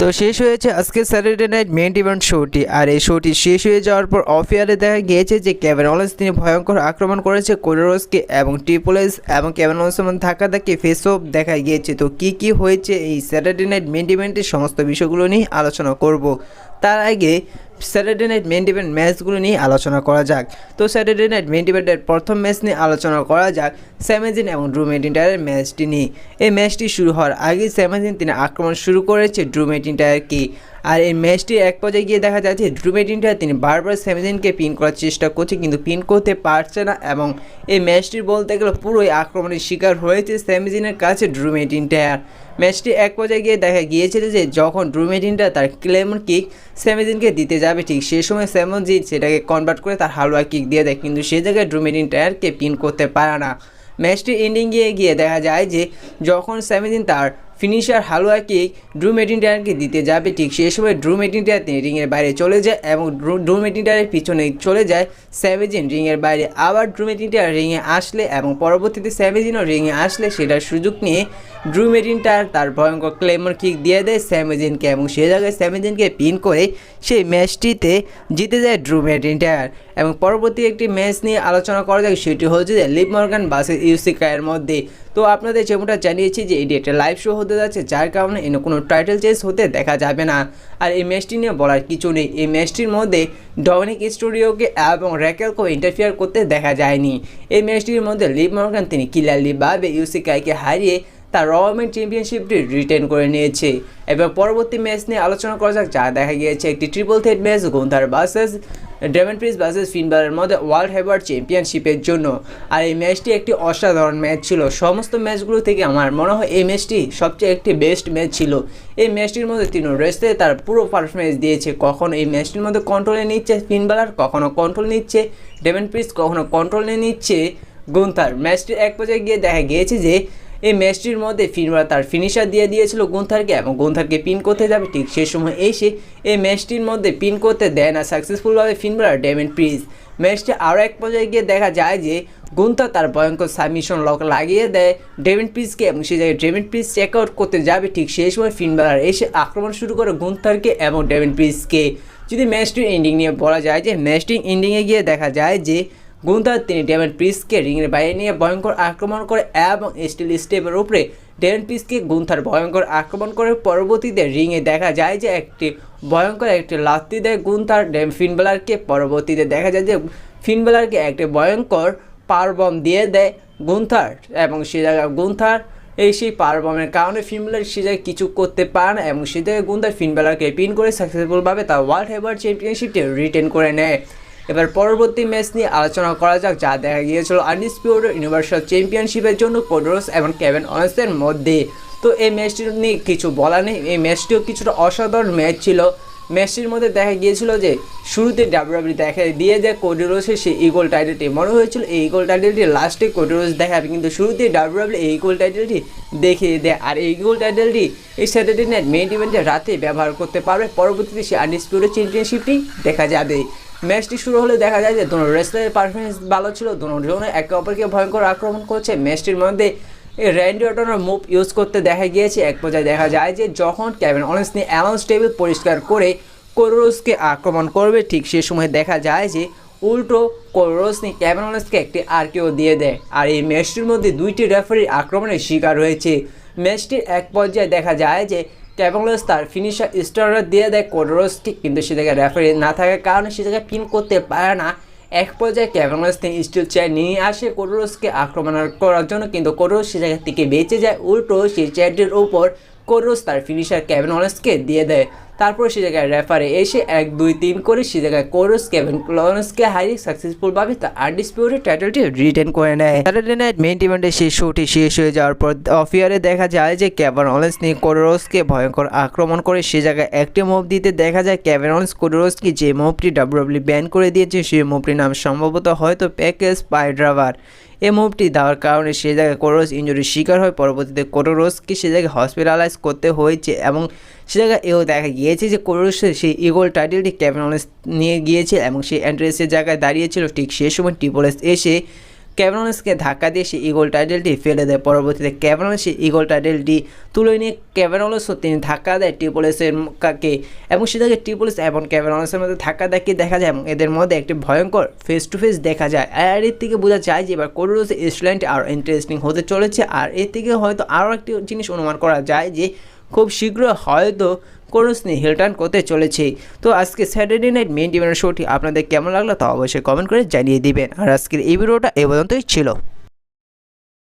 তো শেষ হয়েছে আজকে স্যাটারডে নাইট মেইন ইভেন্ট শোটি। আর এই শোটি শেষ হয়ে যাওয়ার পর অফিয়ারে দেখা গিয়েছে যে কেভিন ওলেন্স তিনি ভয়ঙ্কর আক্রমণ করেছে কোডি রোডসকে এবং ট্রিপল এইচ এবং কেভিন ওলেন্সের মধ্যে ধাক্কাধাক্কি ফেস অফ দেখা গিয়েছে। তো কি হয়েছে এই স্যাটারডে নাইট মেইন ইভেন্টের সমস্ত বিষয়গুলো নিয়ে আলোচনা করব। তার আগে স্যাটারডে নাইট মেইন ইভেন্ট ম্যাচগুলো নিয়ে আলোচনা করা যাক। তো স্যাটারডে নাইট মেইন ইভেন্টের প্রথম ম্যাচ নিয়ে আলোচনা করা যাক স্যামি জাyn এবং ড্রু ম্যাকইন্টায়ারের ম্যাচটি নিয়ে। এই ম্যাচটি শুরু হওয়ার আগে স্যামি জাyn তিনি আক্রমণ শুরু করেছে ড্রু ম্যাকইন্টায়ারকে। আর এই ম্যাচটি এক পর্যায়ে গিয়ে দেখা যাচ্ছে ড্রু ম্যাকইন্টায়ার তিনি বারবার স্যামি জাynকে পিন করার চেষ্টা করছে কিন্তু পিন করতে পারছে না এবং এই ম্যাচটির বলতে গেলে পুরোই আক্রমণের শিকার হয়েছে স্যামি জানের কাছে ড্রু ম্যাকইন্টায়ার। ম্যাচটি এক পর্যায়ে গিয়ে দেখা গিয়েছিল যে যখন ড্রু ম্যাকইন্টায়ার তার ক্লেমর কিক স্যামি জানকে দিতে যাবে ঠিক সেই সময় স্যামি জান সেটাকে কনভার্ট করে তার হালুয়া কিক দিয়ে দেয় কিন্তু সেই জায়গায় ড্রু ম্যাকইন্টায়ারকে পিন করতে পারে না। ম্যাচটি এন্ডিং গিয়ে দেখা যায় যে যখন স্যামি জান তার ফিনিশার হালুয়া কিক ড্রু ম্যাকইন্টায়ারকে দিতে যাবে ঠিক সেই সময় ড্রু ম্যাকইন্টায়ার তিনি রিংয়ের বাইরে চলে যায় এবং ড্রু ম্যাকইন্টায়ারের পিছনে চলে যায় স্যামি জান রিংয়ের বাইরে। আবার ড্রু ম্যাকইন্টায়ার রিংয়ে আসলে এবং পরবর্তীতে স্যামি জানও রিংয়ে আসলে সেটার সুযোগ নিয়ে ড্রু ম্যাকইন্টায়ার তার ভয়ঙ্কর ক্লেমর কিক দিয়ে দেয় স্যামি জানকে এবং সেই জায়গায় স্যামি জানকে পিন করে সেই ম্যাচটিতে জিতে যায় ড্রু ম্যাকইন্টায়ার। এবং পরবর্তী একটি ম্যাচ নিয়ে আলোচনা করা যায় সেটি হচ্ছে যে লিভ মর্গান ভার্সেস ইউসিকায়ের মধ্যে। তো আপনাদের যেমনটা জানিয়েছি যে এটি একটা লাইভ শো হতে যাচ্ছে যার কারণে এনে কোনো টাইটেল চেঞ্জ হতে দেখা যাবে না। আর এই ম্যাচটি নিয়ে বলার কিছু নেই, এই ম্যাচটির মধ্যে ডমিনিক স্টুডিওকে এবং র্যাকেলকেও ইন্টারফিয়ার করতে দেখা যায়নি। এই ম্যাচটির মধ্যে লিভ মর্গান তিনি ক্লিয়ারলিভাবে ইউসিকাইকে হারিয়ে তার র ওমেন চ্যাম্পিয়নশিপটি রিটেন করে নিয়েছে। এবার পরবর্তী ম্যাচ নিয়ে আলোচনা করা যাক যা দেখা গিয়েছে একটি triple threat match Gunther versus Damian Priest versus Finn বালারের মধ্যে ওয়ার্ল্ড হেভিওয়েট চ্যাম্পিয়নশিপের জন্য। আর এই ম্যাচটি একটি অসাধারণ ম্যাচ ছিল, সমস্ত ম্যাচগুলো থেকে আমার মনে হয় এই ম্যাচটি সবচেয়ে একটি বেস্ট ম্যাচ ছিল। এই ম্যাচটির মধ্যে তিন রেসে তার পুরো পারফরমেন্স দিয়েছে, কখনো এই ম্যাচটির মধ্যে কন্ট্রোলে নিচ্ছে ফিন বালার, কখনো কন্ট্রোল নিচ্ছে ডেমন প্রিন্স, কখনো কন্ট্রোল নিচ্ছে গুন্থার। ম্যাচটির এক পর্যায়ে গিয়ে দেখা গিয়েছে যে এই ম্যাচটির মধ্যে ফিন বালার তার ফিনিশার দিয়ে দিয়েছিল গুন্থারকে এবং গুন্থারকে পিন করতে যাবে ঠিক সেই সময় এসে এই ম্যাচটির মধ্যে পিন করতে দেয় না সাকসেসফুলভাবে ফিন বালার ডেমন প্রিন্স। ম্যাচটি আরও এক পর্যায়ে গিয়ে দেখা যায় যে গুন্থার তার ভয়ঙ্কর সাবমিশন লক লাগিয়ে দেয় ডেমন প্রিন্সকে এবং সেই জায়গায় ডেমন প্রিন্স চেক আউট করতে যাবে ঠিক সেই সময় ফিন বালার এসে আক্রমণ শুরু করে গুন্থারকে এবং ডেমন প্রিন্সকে। যদি ম্যাচটির এন্ডিং নিয়ে বলা যায় যে ম্যাচটির এন্ডিংয়ে গিয়ে দেখা যায় যে গুন্থার তিনি ডেমন প্রিন্সকে রিংয়ের বাইরে নিয়ে ভয়ঙ্কর আক্রমণ করে এবং স্টিল স্টেপের উপরে ডেমন প্রিন্সকে গুন্থার ভয়ঙ্কর আক্রমণ করে পরবর্তীতে রিংয়ে দেখা যায় যে একটি ভয়ঙ্কর একটি লাথি দেয় গুন্থার ফিন বালারকে। পরবর্তীতে দেখা যায় যে ফিন বালারকে একটি ভয়ঙ্কর পাওয়ার বম দিয়ে দেয় গুন্থার এবং সে জায়গায় গুন্থার সেই পাওয়ার বমের কারণে ফিন বালার সে জায়গায় কিছু করতে পারে না এবং সে জায়গায় গুন্থার ফিন বালারকে পিন করে সাকসেসফুলভাবে তার ওয়ার্ল্ড হেভিওয়েট চ্যাম্পিয়নশিপটি রিটেন করে নেয়। এবার পরবর্তী ম্যাচ নিয়ে আলোচনা করা যাক যা দেখা গিয়েছিল আনডিসপিউটেড ইউনিভার্সাল চ্যাম্পিয়নশিপের জন্য কোডি রোডস এবং কেভিন ওলেন্সের মধ্যে। তো এই ম্যাচটি নিয়ে কিছু বলা নেই, এই ম্যাচটিও কিছুটা অসাধারণ ম্যাচ ছিল। ম্যাচটির মধ্যে দেখা গিয়েছিল যে শুরুতে ডাব্লিউডাব্লিউ দেখা দিয়ে দেয় কোডি রোডসের সেই ইগল টাইটেলটি, মনে হয়েছিল এই ইগল টাইটেলটি লাস্টে কোডি রোডস দেখাবে কিন্তু শুরুতে ডাব্লিউডাব্লিউ এই ইগল টাইটেলটি দেখিয়ে দেয়। আর এই ইগল টাইটেলটি এই স্যাটারডে নাইট মেইন ইভেন্টে রাতে ব্যবহার করতে পারবে, পরবর্তীতে সেই আনডিসপিউটেড চ্যাম্পিয়নশিপটি দেখা যাবে। ম্যাচটি শুরু হলে দেখা যায় যে দুটো রেসলারের পারফরমেন্স ভালো ছিল, দুজনে একে অপরকে ভয়ঙ্কর আক্রমণ করছে। ম্যাচটির মধ্যে র্যান্ডি অর্টনের মুভ ইউজ করতে দেখা গিয়েছে। এক পর্যায়ে দেখা যায় যে যখন কেভিন ওলেন্স নিয়ে অ্যানাউন্স টেবিল পরিষ্কার করে কোডি রোডসকে আক্রমণ করবে ঠিক সে সময় দেখা যায় যে উল্টো কোডি রোডস নিয়ে কেভিন ওলেন্সকে একটি আরকিও দিয়ে দেয়। আর এই ম্যাচটির মধ্যে দুইটি রেফারির আক্রমণের শিকার হয়েছে। ম্যাচটির এক পর্যায়ে দেখা যায় যে কেভিন ওলেন্স তার ফিনিশার স্টারার দিয়ে দেয় কোডি রোডসকে কিন্তু সে জায়গায় রেফারি না থাকার কারণে সে জায়গায় পিন করতে পারে না। এক পর্যায়ে কেভিন ওলেন্স তিনি স্টিল চেয়ার নিয়ে আসে কোডি রোডসকে আক্রমণ করার জন্য কিন্তু কোডি রোডস সে জায়গা থেকে বেঁচে যায়, উল্টো সেই চেয়ারটির উপর কোডি রোডস তার ফিনিশার কেভিন ওলেন্সকে দিয়ে দেয়। তারপর সে জায়গায় রেফারি এসে 1, 2, 3 করে সে জায়গায় কোডি রোডস কেভিন ওলেন্সকে হারিয়ে সাকসেসফুলভাবে তার আনডিসপিউটেড টাইটেলটি রিটেন করে নেয়। স্যাটারডে নাইট মেইন ইভেন্টের সেই শোটি শেষ হয়ে যাওয়ার পর অফিয়ারে দেখা যায় যে কেভিন ওলেন্স নিয়ে কোডি রোডসকে ভয়ঙ্কর আক্রমণ করে সে জায়গায় একটি মুভ দিতে দেখা যায় কেভিন ওলেন্স কোডি রোডসকে যে মুভটি ডাব্লিউডাব্লিউ ব্যান করে দিয়েছে সেই মুভটির নাম সম্ভবত হয়তো প্যাকেজ পাই ড্রাইভার। এই মুভটি দেওয়ার কারণে সে জায়গায় কোডি রোডস ইনজুরির শিকার হয়, পরবর্তীতে কোডি রোডসকে সে জায়গায় হসপিটালাইজ করতে হয়েছে এবং সে জায়গায় এও দেখা গিয়েছে যে কোডি রোডসের সেই ইগল টাইটেলটি কেভিন ওলেন্স নিয়ে গিয়েছে এবং সেই এন্ট্রেন্সের জায়গায় দাঁড়িয়েছিল ঠিক সেই সময় ট্রিপল এইচ এসে কেভিন ওলেন্সকে ধাক্কা দিয়ে সেই ইগল টাইটেলটি ফেলে দেয়। পরবর্তীতে কেভিন ওলেন্স সেই ইগল টাইটেলটি তুলে নিয়ে কেভিন ওলেন্সও তিনি ধাক্কা দেয় ট্রিপল এইচের কাকে, এবং সেটাকে ট্রিপল এইচ এবং কেভিন ওলেন্সের মধ্যে ধাক্কা দেখিয়ে দেখা যায় এবং এদের মধ্যে একটি ভয়ঙ্কর ফেস টু ফেস দেখা যায়। আর এর থেকে বোঝা যায় যে এবার কোডি রোডসের স্টোরিলাইনটি আরও ইন্টারেস্টিং হতে চলেছে। আর এর থেকে হয়তো আরও একটি জিনিস অনুমান করা যায় যে খুব শীঘ্রই হয়তো কোডি রোডস নিয়ে হিল টার্ন করতে চলেছে। তো আজকে স্যাটারডে নাইট মেইন ইভেন্ট শোটি আপনাদের কেমন লাগলো তা অবশ্যই কমেন্ট করে জানিয়ে দিবেন। আর আজকের এই ভিডিওটা এই পর্যন্তই ছিল।